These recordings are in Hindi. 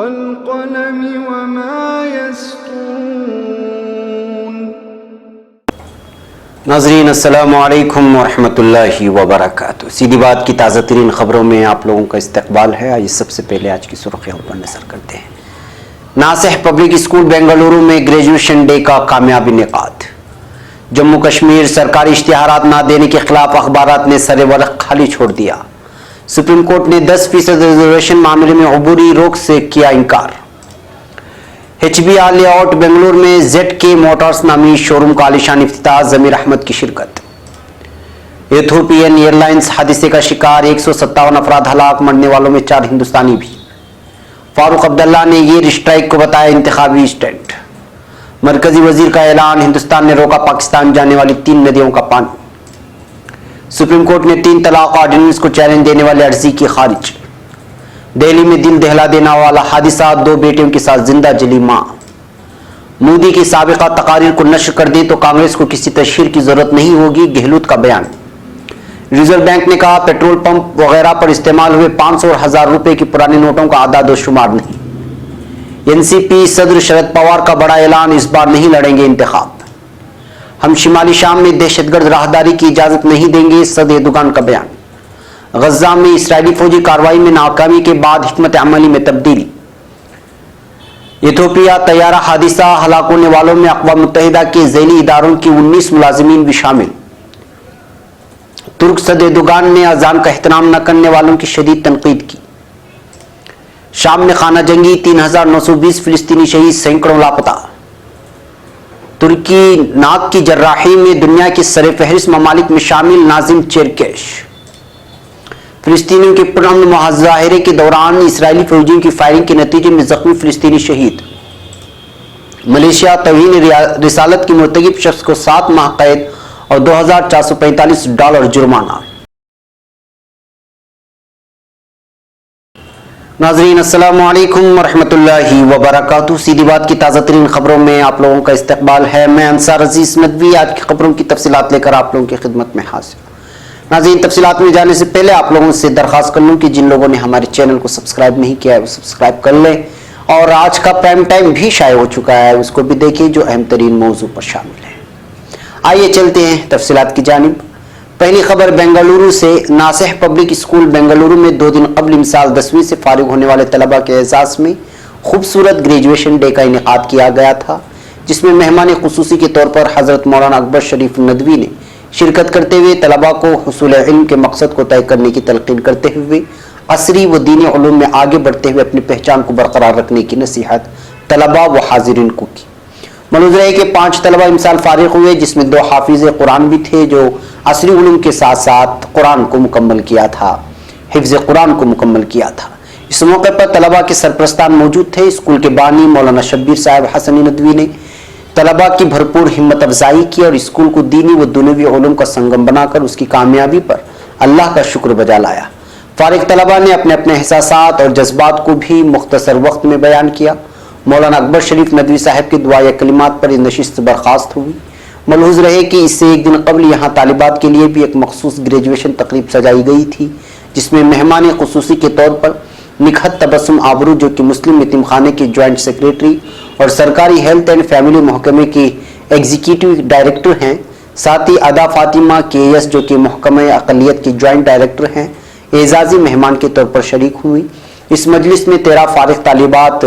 वल्क़लमि वमा यस्तूरून। नाज़रीन अस्सलामु अलैकुम वरहमतुल्लाहि वबरकातुहू। सीधी बात की ताज़ा तरीन खबरों में आप लोगों का इस्तकबाल है। आइए सबसे पहले आज की सुर्खियों पर नजर करते हैं। नासिह पब्लिक स्कूल बेंगलुरु में ग्रेजुएशन डे का कामयाबी इनेकाद। जम्मू कश्मीर सरकारी इश्तिहारात न देने के खिलाफ अखबारात ने सरेवरक़ खाली छोड़ दिया। सुप्रीम कोर्ट ने 10% रिजर्वेशन मामले में अबूरी रोक से किया इनकार। HBR लेआउट बेंगलुरु में ZK मोटर्स नामी शोरूम का आलिशान इफ्तिताह, जमीर अहमद की शिरकत। एथियोपियन एयरलाइंस हादसे का शिकार, 157 अफराद हलाक, मरने वालों में 4 हिंदुस्तानी भी। फारूक अब्दुल्ला ने ये स्ट्राइक को बताया इंतखाबी स्टंट। मरकजी वजीर का ऐलान, हिंदुस्तान ने रोका पाकिस्तान जाने वाली 3 नदियों का पानी। सुप्रीम कोर्ट ने 3 तलाक ऑर्डिनेंस को चैलेंज देने वाले अर्जी की खारिज। दिल्ली में दिल दहला देने वाला हादिसा, 2 बेटियों के साथ जिंदा जली मां। मोदी की साबिका तकारीर को नश्र कर दे तो कांग्रेस को किसी तशहीर की जरूरत नहीं होगी, गहलोत का बयान। रिजर्व बैंक ने कहा पेट्रोल पंप वगैरह पर इस्तेमाल हुए 500 और 1000 रुपए के पुराने नोटों का आदाद शुमार नहीं। एनसीपी सदर शरद पवार का बड़ा ऐलान, इस बार नहीं लड़ेंगे इंतखाब। हम शिमाली शाम में दहशतगर्द राहदारी की इजाजत नहीं देंगे, सद एर्दोगान का बयान। गजा में इस्राएली फौजी कार्रवाई में नाकामी के बाद हिकमत अमली में तब्दीली। इथियोपिया तैयारा हादिसा, हलाक होने वालों में अक़वाम मुत्तहिदा के ज़ैली इदारों की 19 मुलाजिमीन भी शामिल। तुर्क सदर एर्दोगान ने अजान का एहतराम न करने वालों की शदीद तनकीद की। शाम में खाना जंगी, 3920 फिलिस्तीनी शहीद, सैकड़ों लापता। तुर्की नाक की जर्राही में दुनिया की सर-ए-फ़हरिस्त ममालिक में शामिल नाजिम चेरकेश। फिलिस्तीनियों के पुरअमन मुजाहरे के दौरान इस्राएली फौजियों की फायरिंग के नतीजे में जख्मी फिलिस्तीनी शहीद। मलेशिया तौहीन रिसालत की मुर्तकिब शख्स को 7 माह कैद और $2445 जुर्माना। नाज़रीन अस्सलामु अलैकुम वरहमतुल्लाहि वबरकातुहू। सीधी बात की ताज़ा तरीन खबरों में आप लोगों का इस्तकबाल है। मैं अंसार अजीज नदवी आज की खबरों की तफसीलात लेकर आप लोगों की खिदमत में हाजिर। नाज़रीन, तफसीलात में जाने से पहले आप लोगों से दरख्वास्त कर लूँ कि जिन लोगों ने हमारे चैनल को सब्सक्राइब नहीं किया है वो सब्सक्राइब कर लें, और आज का प्राइम टाइम भी शाये हो चुका है, उसको भी देखिए जो अहम तरीन मौजू पर शामिल है। आइए चलते हैं तफसीलात की जानिब। पहली खबर बेंगलुरु से। नासिह पब्लिक स्कूल बेंगलुरु में 2 दिन कबल इमसाल 10वीं से फारिग होने वाले तलबा के एजाज में खूबसूरत ग्रेजुएशन डे का इनेकाद किया गया था, जिसमें मेहमान खुसूसी के तौर पर हज़रत मौलाना अकबर शरीफ नदवी ने शिरकत करते हुए तलबा को हुसूल इल्म के मकसद को तय करने की तलकीन करते हुए असरी व दीनी उलूम में आगे बढ़ते हुए अपनी पहचान को बरकरार रखने की नसीहत तलबा व हाजिरीन को की। मलूज़ रहे कि 5 तलबा इमसाल फारिग हुए, जिसमें 2 हाफिज़ कुरान भी थे जो असरी उलूम के साथ साथ कुरान को मुकम्मल किया था, हिफ्ज़ कुरान को मुकम्मल किया था। इस मौके पर तलबा के सरप्रस्तान मौजूद थे। स्कूल के बानी मौलाना शब्बीर साहब हसनी नदवी ने तलबा की भरपूर हिम्मत अफजाई की और स्कूल को दीनी व दुनियावी उलूम का संगम बनाकर उसकी कामयाबी पर अल्लाह का शुक्र बजा लाया। फारिग तलबा ने अपने अपने एहसासात और जज्बात को भी मुख्तसर वक्त में बयान किया। मौलाना अकबर शरीफ नदवी साहब की दुआ कलिमात पर नशिस्त बर्खास्त हुई। मलहूज रहे कि इससे एक दिन कबल यहाँ तालिबात के लिए भी एक मखसूस ग्रेजुएशन तकरीब सजाई गई थी, जिसमें मेहमान खुसूसी के तौर पर निखत तबस्सुम आबरू जो कि मुस्लिम यतीम खाने के ज्वाइंट सेक्रेटरी और सरकारी हेल्थ एंड फैमिली महकमे के एग्जीक्यूटिव डायरेक्टर हैं, साथ ही अदा फातिमा KS जो कि महकमे अक़लियत के ज्वाइंट डायरेक्टर हैं, एजाजी मेहमान के तौर पर शरीक हुई। इस मजलिस में 13 फारिग तालिबात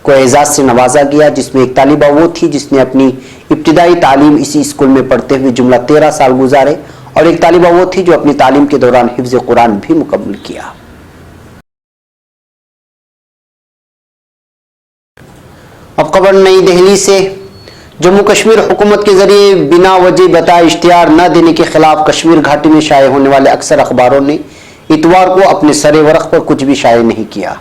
को एजाज से नवाजा गया, जिसमें एक तालिबा वो थी जिसने अपनी इब्तिदाई तालीम इसी स्कूल में पढ़ते हुए जुमला 13 साल गुजारे, और एक तालिबा वो थी जो अपनी तालीम के दौरान हिफ्ज़ कुरान भी मुकम्मल किया। अब खबर नई दिल्ली से। जम्मू कश्मीर हुकूमत के जरिए बिना वजह बताए इश्तिहार न देने के खिलाफ कश्मीर घाटी में शाये होने वाले अक्सर अखबारों ने इतवार को अपने सरे वरक़ पर कुछ भी शाये नहीं किया।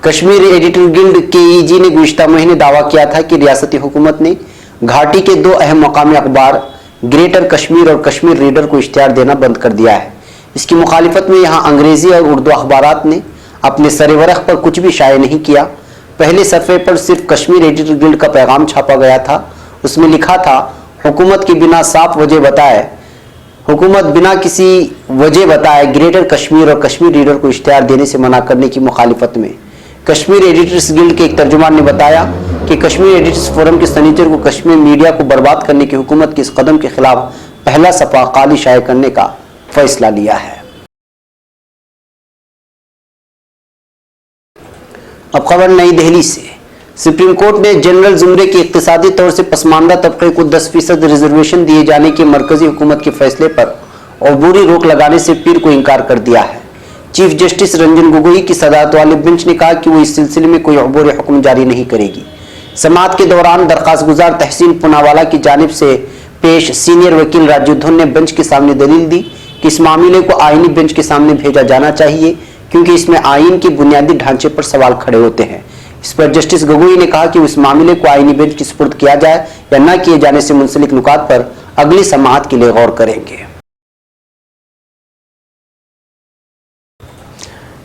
कश्मीर एडिटर गिल्ड KEG ने गुज़िश्ता महीने दावा किया था कि रियासती हुकूमत ने घाटी के 2 अहम मकामी अखबार ग्रेटर कश्मीर और कश्मीर रीडर को इश्तिहार देना बंद कर दिया है। इसकी मुखालिफत में यहाँ अंग्रेजी और उर्दू अखबारात ने अपने सरे वरक़ पर कुछ भी शाये नहीं किया। पहले सफ़े पर सिर्फ कश्मीर एडिटर गिल्ड का पैगाम छापा गया था। उसमें लिखा था, हुकूमत की बिना साफ वजह बताए हुकूमत बिना किसी वजह बताए ग्रेटर कश्मीर और कश्मीर रीडर को इश्तिहार देने से मना करने की मुखालिफत में कश्मीर एडिटर्स गिल्ड के एक तर्जुमान ने बताया कि कश्मीर एडिटर्स फोरम के सनीचर को कश्मीर मीडिया को बर्बाद करने की हुकूमत के इस कदम के खिलाफ पहला सफा काली शाये करने का फैसला लिया है। अब खबर नई दिल्ली से। सुप्रीम कोर्ट ने जनरल जुमरे के इक्तिसादी तौर से पसमानदा तबके को 10% रिजर्वेशन दिए जाने के मरकजी हुकूमत के फैसले पर अबूरी रोक लगाने से पीर को इनकार कर दिया है। चीफ जस्टिस रंजन गोगोई की सदारत वाले बेंच ने कहा कि वो इस सिलसिले में कोई अबूरी हुक्म जारी नहीं करेगी। समाअत के दौरान दरखास्त गुजार तहसीन पुनावाला की जानिब से पेश सीनियर वकील राजूद्धन ने बेंच के सामने दलील दी कि इस मामले को आईनी बेंच के सामने भेजा जाना चाहिए क्योंकि इसमें आईन के बुनियादी ढांचे पर सवाल खड़े होते हैं। इस पर जस्टिस गोगोई ने कहा कि इस मामले को आईनी बेंच की सुपुर्द किया जाए या न किए जाने से मुंसलिक नुकात पर अगली समाअत के लिए गौर करेंगे।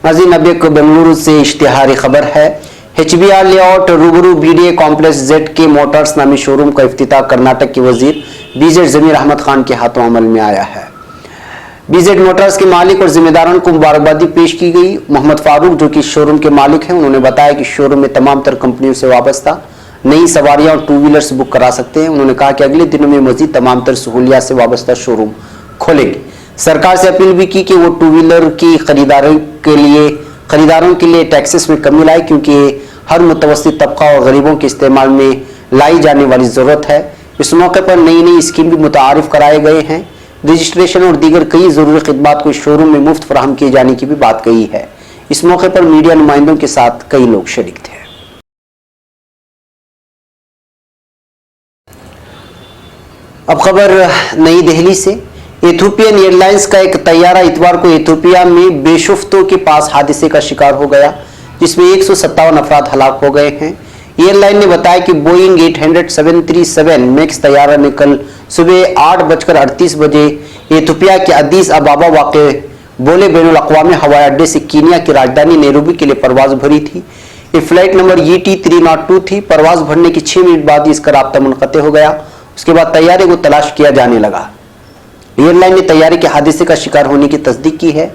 नाज़रीन, अब एक बेंगलुरु से इश्तिहारी खबर है। HBR लेआउट रूबरू BDA कॉम्प्लेक्स ZK मोटर्स नामी शोरूम का इफ्तिताह कर्नाटक के वजीर BZ जमीर अहमद खान के हाथों अमल में आया है। BZ मोटर्स के मालिक और जिम्मेदारों को मुबारकबादी पेश की गई। मोहम्मद फारूक, जो कि शोरूम के मालिक हैं, उन्होंने बताया कि शोरूम में तमाम तर कंपनियों से वाबस्ता नई सवारियां और 2 व्हीलर्स बुक करा सकते हैं। उन्होंने कहा कि अगले दिनों में मजीद तमाम तर सहूलियात से वाबस्ता शोरूम खोलेंगे। सरकार से अपील भी की कि वो 2 व्हीलर की खरीदारों के लिए टैक्सेस में कमी लाए क्योंकि हर मुतवस्सित तबका और गरीबों के इस्तेमाल में लाई जाने वाली ज़रूरत है। इस मौके पर नई नई स्कीम भी मुतारिफ कराए गए हैं। रजिस्ट्रेशन और दीगर कई ज़रूरी खिदमात को शोरूम में मुफ्त फराहम किए जाने की भी बात कही है। इस मौके पर मीडिया नुमाइंदों के साथ कई लोग शरीक थे। अब खबर नई दिल्ली से। इथियोपियन एयरलाइंस का एक तैयारा इतवार को इथियोपिया में बेशुफ्तों के पास हादसे का शिकार हो गया जिसमें 157 अफराद हलाक हो गए हैं। एयरलाइन ने बताया कि बोइंग 800 737 मैक्स तैयारा ने कल सुबह 8:38 बजे इथियोपिया के अदीस अबाबा वाक़े बोले बैनुल अक़वामी हवाई अड्डे से कीनिया की राजधानी नैरोबी के लिए परवाज भरी थी। ये फ्लाइट नंबर ET302 थी। परवाज भरने के 6 मिनट बाद इसका राब्ता मुनक़ते हो गया। उसके बाद तैयारे को तलाश किया जाने लगा। एयरलाइन ने तैयारे के हादसे का शिकार होने की तस्दीक की है।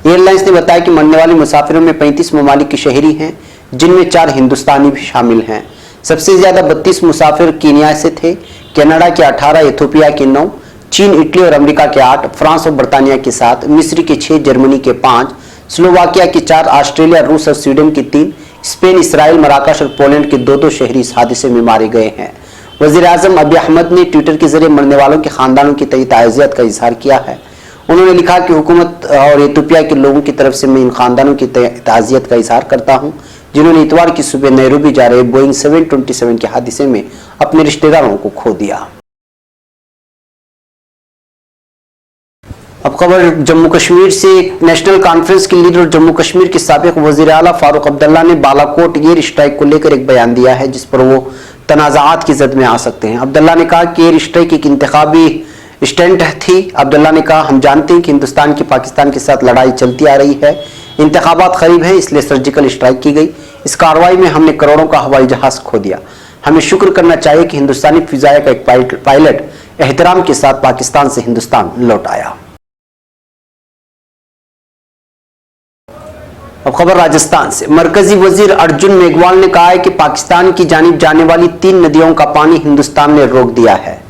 एयरलाइंस ने बताया कि मरने वाले मुसाफिरों में 35 ममालिक के शहरी हैं जिनमें 4 हिंदुस्तानी भी शामिल हैं। सबसे ज्यादा 32 मुसाफिर कीनिया से थे, कनाडा के 18, इथियोपिया के 9, चीन, इटली और अमेरिका के 8, फ्रांस और बरतानिया के 7, मिस्र के 6, जर्मनी के 5, स्लोवाकिया के 4, ऑस्ट्रेलिया, रूस और स्वीडन के 3, स्पेन, इसराइल, मराकश और पोलैंड के 2 शहरी इस हादसे में मारे गए हैं। वज़ीर आज़म अबी अहमद ने ट्विटर के जरिए मरने वालों के खानदानों की ताज़ियत का इजहार किया है। उन्होंने लिखा कि हुकूमत और इथियोपिया के लोगों की तरफ से मैं इन खानदानों की ताज़ियत का इजहार करता हूं जिन्होंने इतवार की सुबह नैरोबी जा रहे बोइंग 727 के हादसे में अपने रिश्तेदारों को खो दिया। अब खबर जम्मू कश्मीर से। नेशनल कॉन्फ्रेंस के लीडर जम्मू कश्मीर के साबिक वज़ीर आला फारूक अब्दुल्ला ने बालाकोट एयर स्ट्राइक को लेकर एक बयान दिया है जिस पर वो तनाज़ात की जद में आ सकते हैं। अब्दुल्ला ने कहा कि एयर स्ट्राइक एक इंतखाबी स्टंट थी। अब्दुल्ला ने कहा, हम जानते हैं कि हिंदुस्तान की पाकिस्तान के साथ लड़ाई चलती आ रही है, इंतखाबात करीब है, इसलिए सर्जिकल स्ट्राइक की गई। इस कार्रवाई में हमने करोड़ों का हवाई जहाज खो दिया। हमें शुक्र करना चाहिए कि हिंदुस्तानी फिजाया का एक पायलट एहतराम के साथ पाकिस्तान से हिंदुस्तान लौट आया। अब खबर राजस्थान से। मरकजी वजीर अर्जुन मेघवाल ने कहा है कि पाकिस्तान की जानिब जाने वाली 3 नदियों का पानी हिंदुस्तान ने रोक दिया है।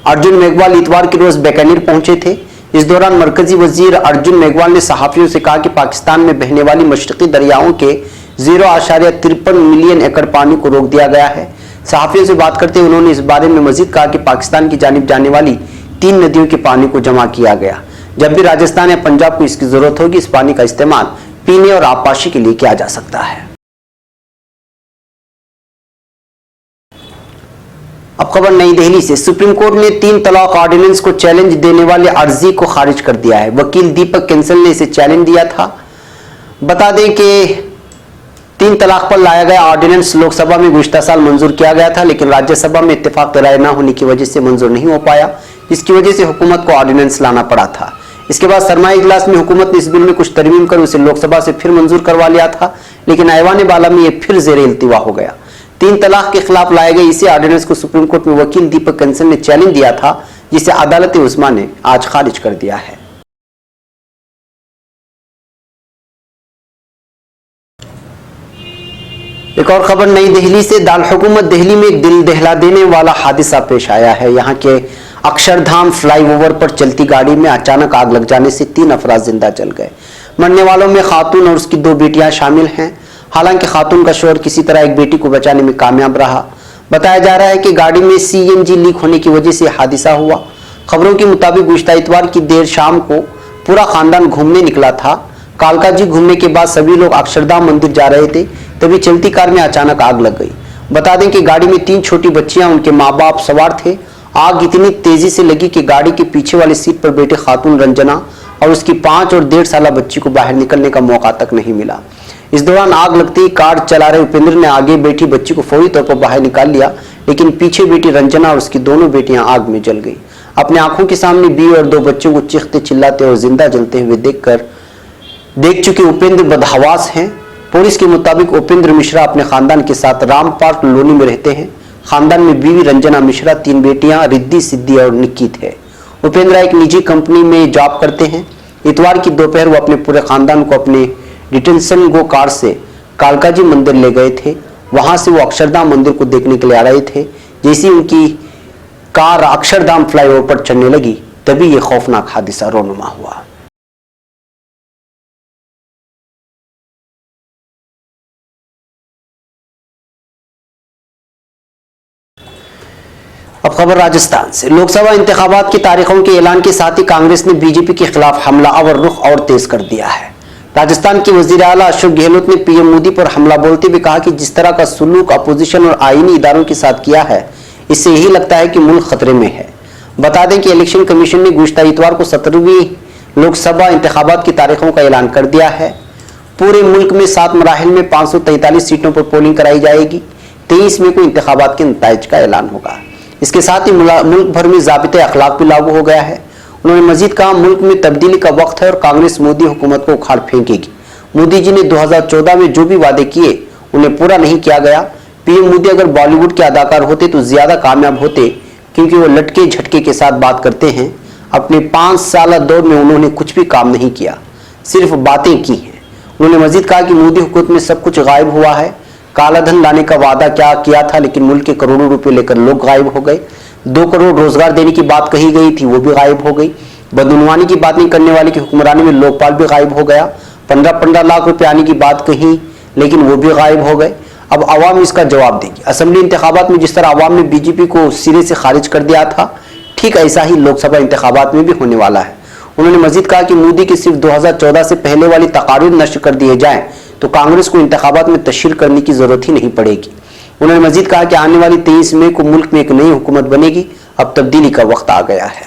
अर्जुन मेघवाल इतवार के रोज बीकानेर पहुंचे थे। इस दौरान मरकजी वजीर अर्जुन मेघवाल ने सहाफियों से कहा कि पाकिस्तान में बहने वाली मशरकी दरियाओं के 0.53 मिलियन एकड़ पानी को रोक दिया गया है। सहाफियों से बात करते हुए उन्होंने इस बारे में मजीद कहा कि पाकिस्तान की जानिब जाने वाली 3 नदियों के पानी को जमा किया गया। जब भी राजस्थान या पंजाब को इसकी जरूरत होगी इस पानी का इस्तेमाल पीने और आबपाशी के लिए किया जा सकता है। अब खबर नई दिल्ली से। सुप्रीम कोर्ट ने 3 तलाक ऑर्डिनेंस को चैलेंज देने वाले अर्जी को खारिज कर दिया है। वकील दीपक कैंसल ने इसे चैलेंज दिया था। बता दें कि 3 तलाक पर लाया गया ऑर्डिनेंस लोकसभा में गुज़िश्ता साल मंजूर किया गया था, लेकिन राज्यसभा में इत्तेफाक राय न होने की वजह से मंजूर नहीं हो पाया। इसकी वजह से हुकूमत को ऑर्डिनेंस लाना पड़ा था। इसके बाद सरमाई इजलास में हुकूमत ने इस बिल में कुछ तरमीम कर उसे लोकसभा से फिर मंजूर करवा लिया था, लेकिन ऐवान बाला में यह फिर ज़ेरे इल्तिवा हो गया। 3 तलाक के खिलाफ लाए गए इसी ऑर्डिनेंस को सुप्रीम कोर्ट में वकील दीपक कैंसल ने चैलेंज दिया था, जिसे अदालत उस्मा ने आज खारिज कर दिया है। एक और खबर नई दिल्ली से। दारुल हुकूमत दिल्ली में एक दिल दहला देने वाला हादसा पेश आया है। यहाँ के अक्षरधाम फ्लाईओवर पर चलती गाड़ी में अचानक आग लग जाने से 3 अफराद जिंदा जल गए। मरने वालों में खातून और उसकी 2 बेटियां शामिल हैं। हालांकि खातून का शौहर किसी तरह एक बेटी को बचाने में कामयाब रहा। बताया जा रहा है कि गाड़ी में CNG लीक होने की वजह से हादसा हुआ। खबरों के मुताबिक गुज़िश्ता इतवार की देर शाम को पूरा खानदान घूमने निकला था। कालका जी घूमने के बाद सभी लोग अक्षरधाम मंदिर जा रहे थे, तभी चलती कार में अचानक आग लग गई। बता दें कि गाड़ी में 3 छोटी बच्चियां उनके माँ बाप सवार थे। आग इतनी तेजी से लगी कि गाड़ी के पीछे वाली सीट पर बैठे खातून रंजना और उसकी 5 और 1.5 साल बच्ची को बाहर निकलने का मौका तक नहीं मिला। इस दौरान आग लगते ही कार चला रहे उपेंद्र ने आगे बैठी बच्ची को फौरी तौर पर बाहर निकाल लिया, लेकिन पीछे बैठी रंजना और उसकी दोनों बेटियां आग में जल गई। अपने आंखों के सामने बीवी और 2 बच्चों को चीखते चिल्लाते और जिंदा जलते हुए देख चुके उपेंद्र बदहवास हैं। पुलिस के मुताबिक उपेंद्र मिश्रा अपने खानदान के साथ राम पार्क लोनी में रहते हैं। खानदान में बीवी रंजना मिश्रा, 3 बेटियां रिद्धि, सिद्धि और निक्की थे। उपेंद्र एक निजी कंपनी में जॉब करते हैं। इतवार की दोपहर वो अपने पूरे खानदान को अपने डिटेंशन गो कार से कालका जी मंदिर ले गए थे। वहां से वो अक्षरधाम मंदिर को देखने के लिए आ रहे थे। जैसे उनकी कार अक्षरधाम फ्लाईओवर पर चढ़ने लगी, तभी ये खौफनाक हादसा रोनुमा हुआ। अब खबर राजस्थान से। लोकसभा इंतखाबात की तारीखों के ऐलान के साथ ही कांग्रेस ने बीजेपी के खिलाफ हमलावर रुख और तेज कर दिया है। राजस्थान के वजीर आला अशोक गहलोत ने पीएम मोदी पर हमला बोलते हुए कहा कि जिस तरह का सुलूक अपोजिशन और आईनी इदारों के साथ किया है, इससे यही लगता है कि मुल्क खतरे में है। बता दें कि इलेक्शन कमीशन ने गुज़िश्ता इतवार को 17वीं लोकसभा इंतखाबात की तारीखों का ऐलान कर दिया है। पूरे मुल्क में 7 मराहिल में 543 सीटों पर पोलिंग कराई जाएगी। 23 मई को इंतखाबात के नताइज का ऐलान होगा। इसके साथ ही मुल्क भर में ज़ाबिते अखलाक भी लागू हो गया है। उन्होंने मजीद कहा, मुल्क में तब्दीली का वक्त है और कांग्रेस मोदी हुकूमत को उखाड़ फेंकेगी। मोदी जी ने 2014 में जो भी वादे किए उन्हें पूरा नहीं किया गया। पीएम मोदी अगर बॉलीवुड के अदाकार होते तो ज्यादा कामयाब होते, क्योंकि वो लटके झटके के साथ बात करते हैं। अपने 5 साल दौर में उन्होंने कुछ भी काम नहीं किया, सिर्फ बातें की हैं। उन्होंने मजीद कहा कि मोदी हुकूमत में सब कुछ गायब हुआ है। काला धन लाने का वादा क्या किया था, लेकिन मुल्क के करोड़ों रुपए लेकर लोग गायब हो गए। 2 करोड़ रोजगार देने की बात कही गई थी, वो भी गायब हो गई। बदनवानी की बात नहीं करने वाले की हुक्मरानी में लोकपाल भी गायब हो गया। 15-15 लाख रुपए आने की बात कही, लेकिन वो भी गायब हो गए। अब अवाम इसका जवाब देगी। असेंबली इंतखाबात में जिस तरह अवाम ने बीजेपी को सिरे से खारिज कर दिया था, ठीक ऐसा ही लोकसभा इंतखाबात में भी होने वाला है। उन्होंने मजीद कहा कि मोदी की सिर्फ 2014 से पहले वाली तकारीर नष्ट कर दिए जाएं तो कांग्रेस को इंतखाबात में तशहीर करने की जरूरत ही नहीं पड़ेगी। उन्होंने मजीद कहा कि आने वाली 23 मई को मुल्क में एक नई हुकूमत बनेगी। अब तब्दीली का वक्त आ गया है।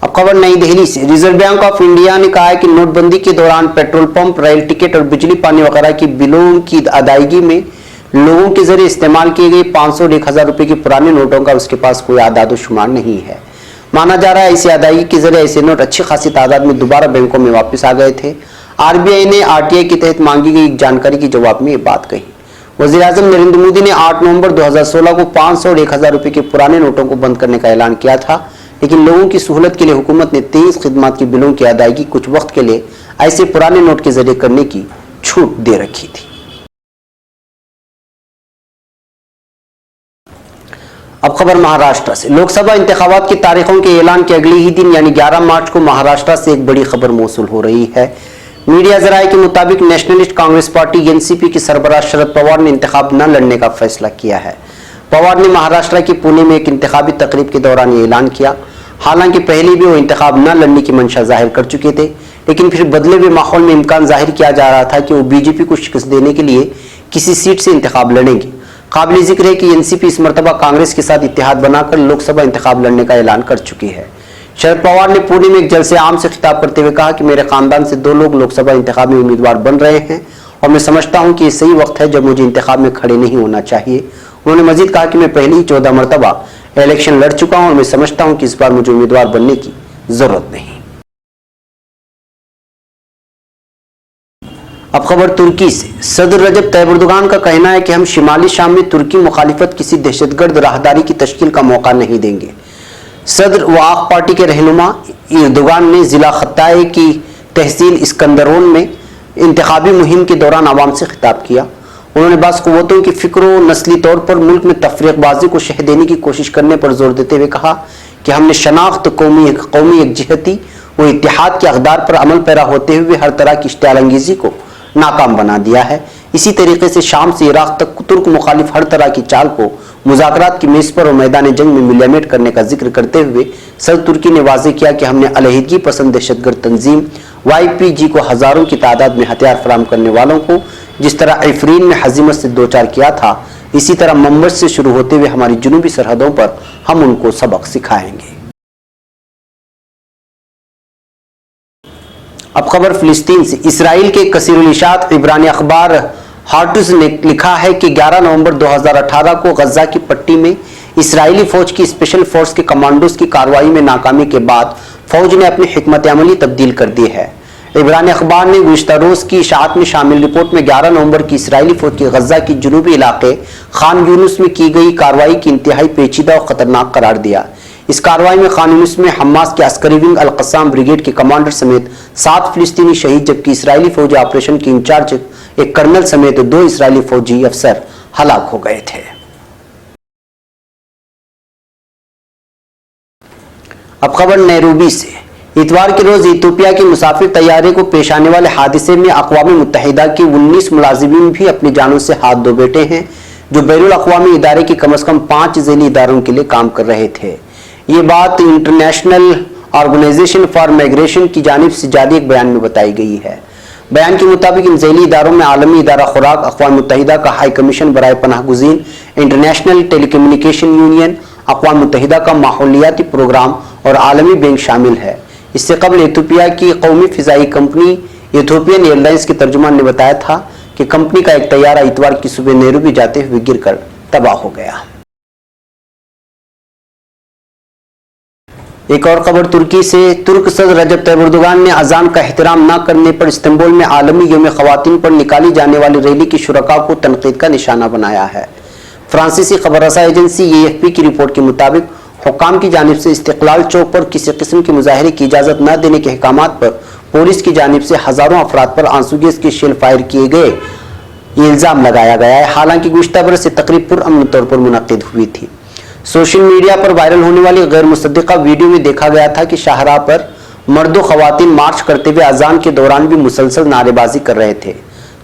अब खबर नई दिल्ली से। रिजर्व बैंक ऑफ इंडिया ने कहा है कि नोटबंदी के दौरान पेट्रोल पंप, रेल टिकट और बिजली पानी वगैरह की बिलों की अदायगी में लोगों के जरिए इस्तेमाल किए गए 500 और 1000 रुपए के पुराने नोटों का उसके पास कोई आदाद शुमार नहीं है। माना जा रहा है इसी अदायगी के जरिए ऐसे नोट अच्छी खासी तादाद में दोबारा बैंकों में वापस आ गए थे। आरबीआई ने आरटीआई के तहत मांगी गई जानकारी के जवाब में ये बात कही। वजीर आजम नरेंद्र मोदी ने 8 नवंबर 2016 को 500 और 1000 रुपए के पुराने नोटों को बंद करने का ऐलान किया था, लेकिन लोगों की सहूलत के लिए हुकूमत ने 23 खिदमत की बिलों की अदायगी कुछ वक्त के लिए ऐसे पुराने नोट के जरिए करने की छूट दे रखी थी। अब खबर महाराष्ट्र से। लोकसभा इंतखाबात की तारीखों के ऐलान के अगले ही दिन यानी 11 मार्च को महाराष्ट्र से एक बड़ी खबर मौसूल हो रही है। मीडिया जराये के मुताबिक नेशनलिस्ट कांग्रेस पार्टी एनसीपी के सरबराह शरद पवार ने इंतखाब न लड़ने का फैसला किया है। पवार ने महाराष्ट्र के पुणे में एक इंतखाबी तकरीब के दौरान ये ऐलान किया। हालांकि पहले भी वो इंतखाब न लड़ने की मंशा जाहिर कर चुके थे, लेकिन फिर बदले हुए माहौल में इम्कान जाहिर किया जा रहा था कि वो बीजेपी को शिकस्त देने के लिए किसी सीट से इंतखाब लड़ेंगे। काबिल जिक्र है कि एनसीपी इस मरतबा कांग्रेस के साथ इत्तेहाद बनाकर लोकसभा इंतखाब लड़ने का ऐलान कर चुकी है। शरद पवार ने पुणे में एक जलसे आम से खिताब करते हुए कहा कि मेरे खानदान से 2 लोग लोकसभा इंतखाब में उम्मीदवार बन रहे हैं और मैं समझता हूं कि ये सही वक्त है जब मुझे इंतखाब में खड़े नहीं होना चाहिए। उन्होंने मजीद कहा कि मैं पहले ही 14 मरतबा इलेक्शन लड़ चुका हूं और मैं समझता हूं कि इस बार मुझे उम्मीदवार बनने की जरूरत नहीं। अब खबर तुर्की से। सदर रजब तैयब एर्दोगान का कहना है कि हम शिमाली शाम में तुर्की मुखालिफत किसी दहशतगर्द राहदारी की तश्कील का मौका नहीं देंगे। सदर व आख पार्टी के रहनुमा एर्दोगान ने जिला खत्ताए की तहसील इस्कंदरोन में इंतखाबी मुहिम के दौरान आवाम से खिताब किया। उन्होंने बाज़ क़ुव्वतों की फ़िक्र व नस्ली तौर पर मुल्क में तफरीक़बाज़ी को शह देने की कोशिश करने पर जोर देते हुए कहा कि हमने शनाख्त, कौमी यकजहती व इत्तेहाद के अक़दार पर अमल पैरा होते हुए हर तरह की इश्तिआल अंगेज़ी को नाकाम बना दिया है। इसी तरीके से शाम से इराक़ तक तुर्क मुखालिफ हर तरह की चाल को मुज़ाकरात की मेज़ पर और मैदान जंग में मिलीमेट करने का जिक्र करते हुए सदर तुर्की ने वाज़ेह किया कि हमने अलहदगी पसंद दहशतगर्द तंजीम YPG को हज़ारों की तादाद में हथियार फराम करने वालों को जिस तरह अफरीन में हजीमत से दो चार किया था, इसी तरह मंबज से शुरू होते हुए हमारी जुनूबी सरहदों पर हम उनको सबक सिखाएंगे। अब खबर फिलिस्तीन से। इसराइल के कसीरुल इशात इब्रानी अखबार हार्टस ने लिखा है कि 11 नवंबर 2018 को गजा की पट्टी में इसराइली फौज की स्पेशल फोर्स के कमांडोज की कार्रवाई में नाकामी के बाद फौज ने अपनी हिकमत अमली तब्दील कर दी है। इब्रानी अखबार ने गुज़िश्ता रोज़ की इशाअत में शामिल रिपोर्ट में 11 नवंबर की इसराइली फौज की गजा की जुनूबी इलाके खान यूनुस में की गई कार्रवाई की इंतहाई पेचीदा और खतरनाक करार दिया। इस कार्रवाई में खान यूनुस में हमास के अस्करी विंग अल कस्साम ब्रिगेड के कमांडर समेत 7 फिलिस्तीनी शहीद, जबकि इसराइली फौजी ऑपरेशन के इंचार्ज एक कर्नल समेत 2 इसराइली फौजी अफसर हलाक हो गए थे। अब खबर नैरोबी से। इतवार के रोज इथियोपिया के मुसाफिर तैयारे को पेश आने वाले हादसे में अक़वाम मुत्तहिदा के 19 मुलाजिमीन भी अपनी जानों से हाथ धो बैठे हैं, जो बैनुल अक़वामी इदारे के कम से कम 5 ज़ैली इदारों के लिए काम कर रहे थे। ये बात इंटरनेशनल ऑर्गेनाइजेशन फॉर माइग्रेशन की जानिब से जारी एक बयान में बताई गई है। बयान के मुताबिक इन ज़ैली इदारों में आलमी इदारा खुराक, अक़वाम मुत्तहिदा का हाई कमीशन बराए पनाह गुज़ीन, इंटरनेशनल टेलीकम्युनिकेशन यूनियन, अक़वाम मुत्तहिदा का माहौलियाती प्रोग्राम और आलमी बैंक शामिल है। इससे कबल इथियोपिया की कौमी फ़िज़ाई कंपनी इथियोपियन एयरलाइंस के तर्जुमान ने बताया था कि कंपनी का एक तैयारा इतवार की सुबह नैरोबी जाते हुए गिरकर तबाह हो गया। एक और खबर तुर्की से। तुर्क सदर रजब तैयब एर्दोगान ने अजान का एहतराम न करने पर इस्तांबुल में आलमी यौम ख़वातीन पर निकाली जाने वाली रैली की शुरका को तनकीद का निशाना बनाया है। फ्रांसीसी खबररसा एजेंसी AFP की रिपोर्ट के मुताबिक हुक्काम की जानिब से इस्तिक़लाल चौक पर किसी किस्म के मुजाहरे की इजाज़त न देने के अहकामात पर पुलिस की जानिब से हज़ारों अफराद पर आंसू गैस के शेल फायर किए गए, ये इल्ज़ाम लगाया गया है। हालांकि गुज़िश्ता बरस से तकरीब पुरअमन तौर पर मुनक़िद हुई थी। सोशल मीडिया पर वायरल होने वाली गैर मुसद्दिक़ा वीडियो में देखा गया था कि शाहराह पर मर्दो ख़वातीन मार्च करते हुए अजान के दौरान भी मुसलसल नारेबाजी कर रहे थे।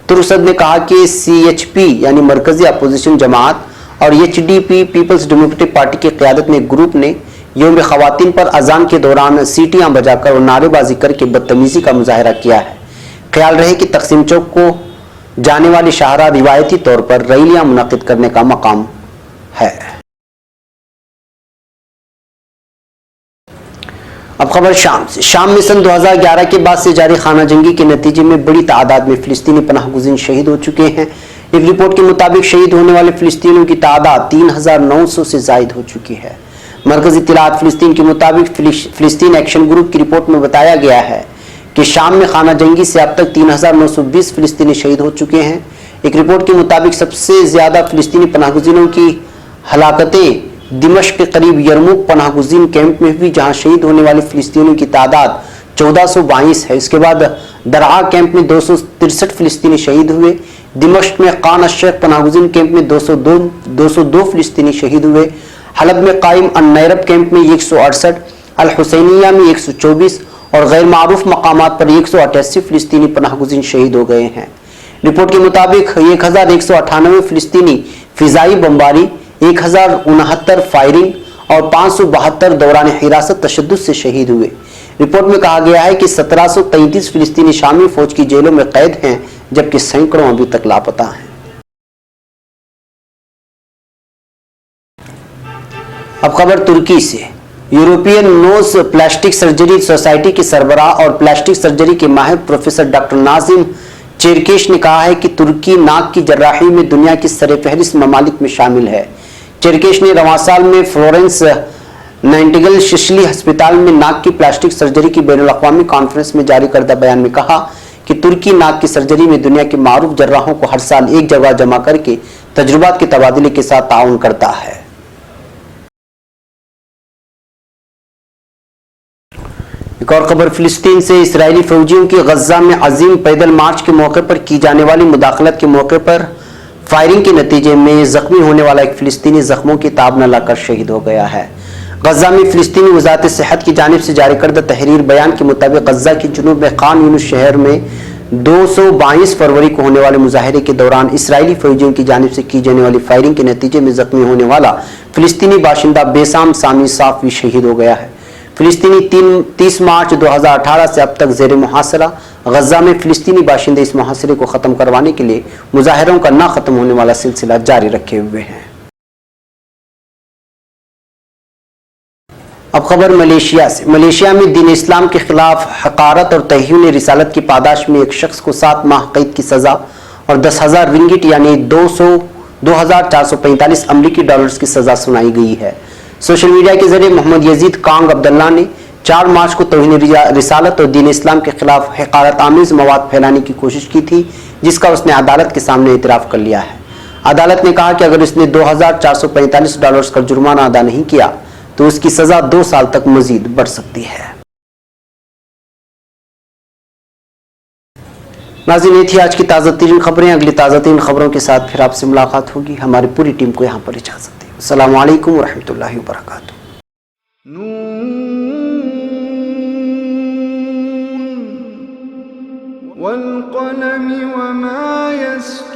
तुर्क सदर ने कहा कि CHP यानी मरकजी अपोजिशन जमात और HDP पीपल्स डेमोक्रेटिक पार्टी की क़यादत में एक ग्रुप ने यौम ख़वातीन पर अजान के दौरान सीटियां बजाकर और नारेबाजी करके बदतमीजी का मुजाहरा किया है। ख्याल रहे कि तकसीम चौक को जाने वाली शाहराह रिवायती तौर पर रैलियां मुनक़िद करने का मकाम है। अब खबर शाम से। शाम में सन 2011 के बाद से जारी खाना जंगी के नतीजे में बड़ी तादाद में फिलिस्तीनी पनाह गुज़ीन शहीद हो चुके हैं। एक रिपोर्ट के मुताबिक शहीद होने वाले फिलिस्तीनियों की तादाद 3900 से जायद हो चुकी है। मरकजी इत्तलात फिलिस्तीन के मुताबिक फिलिस्तीन एक्शन ग्रुप की रिपोर्ट में बताया गया है कि शाम में खाना जंगी से अब तक 3920 फिलिस्तीनी शहीद हो चुके हैं। एक रिपोर्ट के मुताबिक सबसे ज्यादा फिलिस्तीनी पनाहगुज़ीनों की हलाकतें दिमश्क के करीब यरमुक पनाहगुज़ीन कैंप में हुई, जहां शहीद होने वाले फिलिस्तीनियों की तादाद 1422 है। इसके बाद दरआ कैंप में 263 फिलिस्तीनी शहीद हुए। दिमश्क में कान अश-शेख पनाहगुज़ीन कैंप में 202 फिलिस्तीनी शहीद हुए। हलब में कायम अन-नैरब कैंप में 168, अल हुसैनिया में 124 और गैर मारूफ मकामात पर 188 फिलिस्तीनी पनाहगुज़ीन शहीद हो गए हैं। रिपोर्ट के मुताबिक 1198 फिलिस्तीनी फिजाई बमबारी, 1069 फायरिंग और 572 दौरान हिरासत तशद्दुद से शहीद हुए। रिपोर्ट में कहा गया है कि 1733 फिलिस्तीनी शामी फौज की जेलों में कैद हैं, जबकि सैकड़ों अभी तक लापता हैं। अब खबर तुर्की से। European nose plastic surgery society के सरबराह और प्लास्टिक सर्जरी के माहिर प्रोफेसर डॉक्टर नाजिम चेरकेश ने कहा है कि तुर्की नाक की जर्राही में दुनिया की सरफहरिस्त ममालिक में शामिल है। चेरकेश ने रवां साल में फ्लोरेंस नाइटिंगेल शिशली अस्पताल में नाक की प्लास्टिक सर्जरी की बैनुल अक़वामी कॉन्फ्रेंस में जारी करदा बयान में कहा कि तुर्की नाक की सर्जरी में दुनिया के मारूफ जर्राहों को हर साल एक जगह जमा करके तजुर्बात के तबादले के साथ ताउन करता है। एक एक और खबर फिलिस्तीन से। इजरायली फौजियों की गजा में अजीम पैदल मार्च के मौके पर की जाने वाली मुदाखलत के मौके पर फायरिंग के नतीजे में जख्मी होने वाला एक फिलिस्तीनी जख्मों की ताब न लाकर शहीद हो गया है। गजा में फिलिस्तीनी वजारत सेहत की जानिब से जारी करदा तहरीर बयान के मुताबिक गजा के जुनूब में खान यूनुस शहर में 222 फरवरी को होने वाले मुजाहरे के दौरान इसराइली फौजियों की जानिब से की जाने वाली फायरिंग के नतीजे में जख्मी होने वाला फिलिस्तीनी बाशिंदा बेसाम सामी साफी शहीद हो गया है। फिलिस्तीनी 30 मार्च 2018 से अब तक जेर मुहासरा गजा में फिलिस्तीनी बाशिंदे इस मुहासरे को खत्म करवाने के लिए मुजाहरों का ना खत्म होने वाला सिलसिला जारी रखे हुए हैं। अब खबर मलेशिया से। मलेशिया में दीन इस्लाम के खिलाफ हकारत और तौहीन रिसालत की पादाश में एक शख्स को 7 माह कैद की सजा और 10,000 रिंगिट यानी 2,445 अमरीकी डॉलर्स की सजा सुनाई गई है। सोशल मीडिया के जरिए मोहम्मद यजीद कांग अब्दुल्ला ने 4 मार्च को तौहीन रिसालत और दीन इस्लाम के खिलाफ हकारत आमेज मवाद फैलाने की कोशिश की थी, जिसका उसने अदालत के सामने इतराफ कर लिया है। अदालत ने कहा कि अगर उसने 2,445 डॉलर्स का जुर्माना अदा नहीं किया तो उसकी सजा 2 साल तक मजीद बढ़ सकती है। नाज़रीन, ये थी आज की ताज़ा तरीन खबरें। अगली ताज़ा तरीन खबरों के साथ फिर आपसे मुलाकात होगी। हमारी पूरी टीम को यहाँ पर इजाज़त दें। अस्सलामु अलैकुम वरहमतुल्लाहि वबरकातुहू। वल क़लम वमा यस्तुरून।